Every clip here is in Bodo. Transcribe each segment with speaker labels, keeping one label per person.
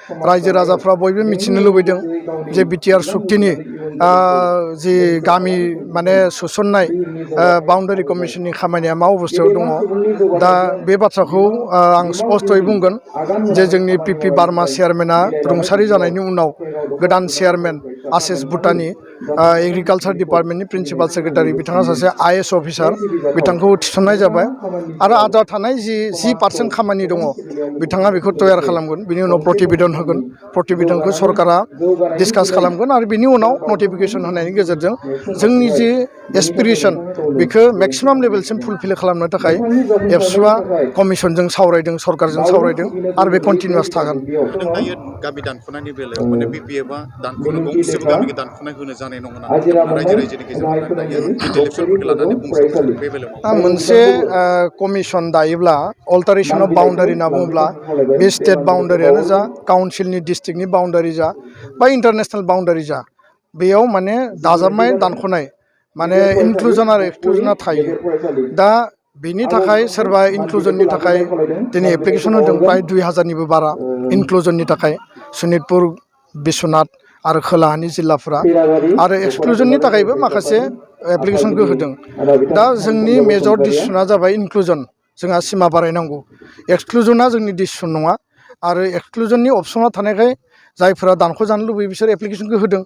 Speaker 1: रायजो राजाफ्रा बयबो मिथिनो लुबैदों जे बिटिआर सुक्तिनि जि गामि माने सोसननाय बाउन्डारि कमिसननि खामानिया मा अबस्थायाव दङ दा बे बाथ्राखौ आं स्पष्टयै बुंगोन जे जोंनि पिपि बार्मा चेयारमेना रुंसारि जानायनि उनाव गोदान चेयारमेन आशिष भुटानी एग्रिकालचार डिपार्टमेन्टनि प्रिन्सिपाल सेक्रेटारि बिथाङा सासे आइएएस अफिसार बिथांखौ थिसननाय जाबाय आरो आद्रा थानाय 10% खामानि दङ बिथाङा बेखौ तयार खालामगोन बिनि उनाव प्रतिवेदन होगोन प्रतिवेदनखौ सरकारा डिसकास खालामगोन आरो बिनि उनाव नटिफिकेसन होनायनि गेजेरजों जोंनि जि एसपिरेसन बेखौ मेक्सिमाम लेभेलसिम फुलफिल खालामनो थाखाय एबसुआ कमिसनजों सावरायदों सरकारजों सावरायदों आरो बे कन्टिनिउआस थागोन
Speaker 2: गामि दानख'नायनि बेलायाव माने बिपिएफआ दानख'नो गंसेबो गामिखौ दानख'नाय होनो जानाय नङा रायजो रायजोनि गेजेराव दायो इलेक्सनफोरखौ लानानै बुंसावगासिनो बे बेलायाव
Speaker 1: मोनसे कमिसन दायोब्ला अल्टारेसन अफ बाउन्डारि होनना बुङोब्ला बे स्टेट बाउन्डारियानो जा काउन्सिलनि डिस्ट्रिक्टनि बाउन्डारि जा बा इन्टारनेसनेल बाउन्डारि जा बेयाव माने दाजाबनाय दानख'नाय माने इनक्लुजन आरो एक्सक्लुजना थायो दा बेनि थाखाय सोरबा इनक्लुजननि थाखाय दिनै एप्लिकेसन होदों प्राय 2000निबो बारा इनक्लुजननि थाखाय सनितपुर बिश्वनाथ आरो खोलाहानि जिल्लाफोरा आरो एक्सक्लुजननि थाखायबो माखासे एप्लिकेसनखौ होदों दा जोंनि मेजर डिसिसना जाबाय इनक्लुजन जोंहा सिमा बारायनांगौ एक्सक्लुजना जोंनि डिसिसन नङा आरो एक्सक्लुजननि अपसना थानायखाय जायफोरा दानख'जानो लुबैयो बिसोर एप्लिकेसनखौ होदों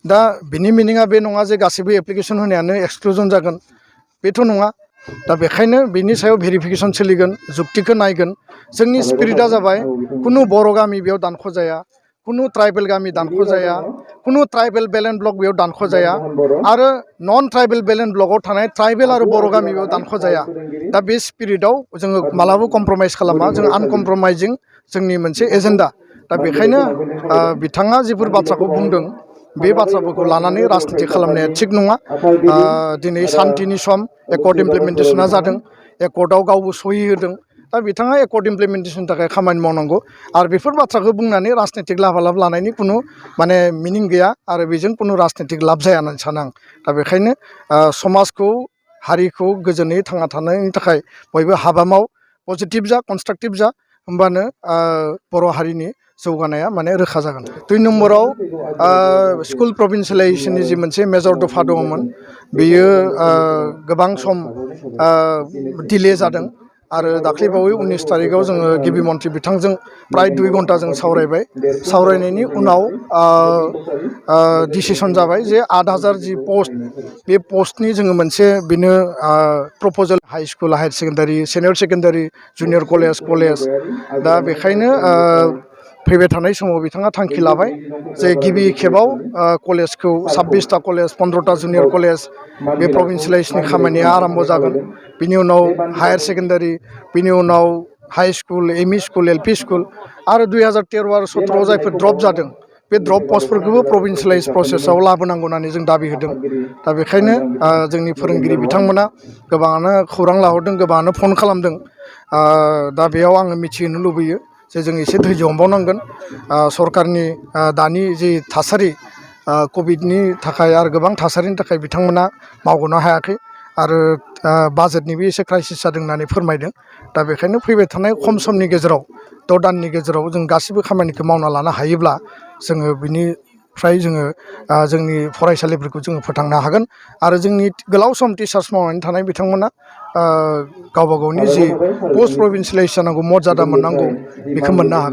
Speaker 1: दा बिनि मिनिङा बे नङा जे गासैबो एप्लिकेसन होनायानो एक्सक्लुजन जागोन बेथ' नङा दा बेखायनो बिनि सायाव भेरिफिकेसन सोलिगोन जुक्तिखौ नायगोन जोंनि स्पिरिटआ जाबाय कुनु बर' गामि बेयाव दानख'जाया कुनु ट्राइबेल गामि दानख'जाया कुनु ट्राइबेल बेलेन्ड ब्लक बेयाव दानख'जाया आरो नन ट्राइबेल बेलेन्ड ब्लकआव थानाय ट्राइबेल आरो बर' गामि बेयाव दानख'जाया दा बे स्पिरिटआव जोङो मालाबो कमप्रमाइज खालामा जों आनकमप्रमाइजिं जोंनि मोनसे एजेन्डा दा बेखायनो बिथाङा जिफोर बाथ्राखौ बुंदों बे बाथ्राफोरखौ लानानै राजनिति खालामनाया थिग नङा दिनै सान्तिनि सम एकर्ड इमप्लिमेन्टेसना जादों एकर्डआव गावबो सहि होदों दा बिथाङा एकर्ड इमप्लिमेन्टेसननि थाखाय खामानि मावनांगौ आरो बेफोर बाथ्राखौ बुंनानै राजनितिक लाभालाब लानायनि खुनु माने मिनिं गैया आरो बेजों खुनु राजनितिक लाब जाया होननानै सानो आं दा बेखायनो समाजखौ हारिखौ गोजोनै थांना थानायनि थाखाय बयबो हाबा माव पजिटिभ जा कनस्ट्राक्टिभ जा होमबानो बर' हारिनि जौगानाया माने रोखा जागोन 2 नम्बराव स्कुल प्रभिन्सियेलाइजेसननि जि मोनसे मेजर दफा दङमोन बेयो गोबां सम डिले जादों आरो दाख्लैबावै 19 तारिखआव जोङो गिबि मन्थ्रि बिथांजों प्राय 2 घन्टा जों सावरायबाय सावरायनायनि उनाव डिसिसन जाबाय जे 8000 जि पस्ट बे पस्टनि जोङो मोनसे बेनो प्रप'जाल high school higher secondary senior secondary junior college दा बेखायनो फैबाय थानाय समाव बिथाङा थांखि लाबाय जे गिबि खेबाव कलेजखौ 26टा कलेज 15टा जुनियर कलेज बे प्रभिन्सियेलाइजेसननि खामानिया आरम्भ जागोन बिनि उनाव हायार सेकेन्डारि बिनि उनाव high school ME school LP school आरो 2013 आरो 17 जायफोर ड्रप जादों बे ड्रप पस्टफोरखौबो प्रभिन्सियेलाइज प्रसेसआव लाबोनांगौ होननानै जों दाबि होदों दा बेखायनो जोंनि फोरोंगिरि बिथांमोना गोबाङानो खौरां लाहरदों गोबाङानो फन खालामदों दा बेयाव आङो मिथिहोनो लुबैयो जे जों एसे धैर्य हमबावनांगोन सरकारनि दानि जि थासारि कभिडनि थाखाय आरो गोबां थासारिनि थाखाय बिथांमोना मावग'नो हायाखै आरो बाजेटनिबो एसे क्राइसिस जादों होननानै फोरमायदों दा बेखायनो फैबाय थानाय खम समनि गेजेराव 6 दाननि गेजेराव जों गासैबो खामानिखौ मावना लानो हायोब्ला जोङो बिनिफ्राय जोङो जोंनि फरायसालिफोरखौ जोङो फोथांनो हागोन आरो जोंनि गोलाव सम टिचार्स मावनानै थानाय बिथांमोना गावबा गावनि जि पस्ट प्रभिन्सियेलाइज जानांगौ मर्यादा मोननांगौ बेखौ मोननो हागोन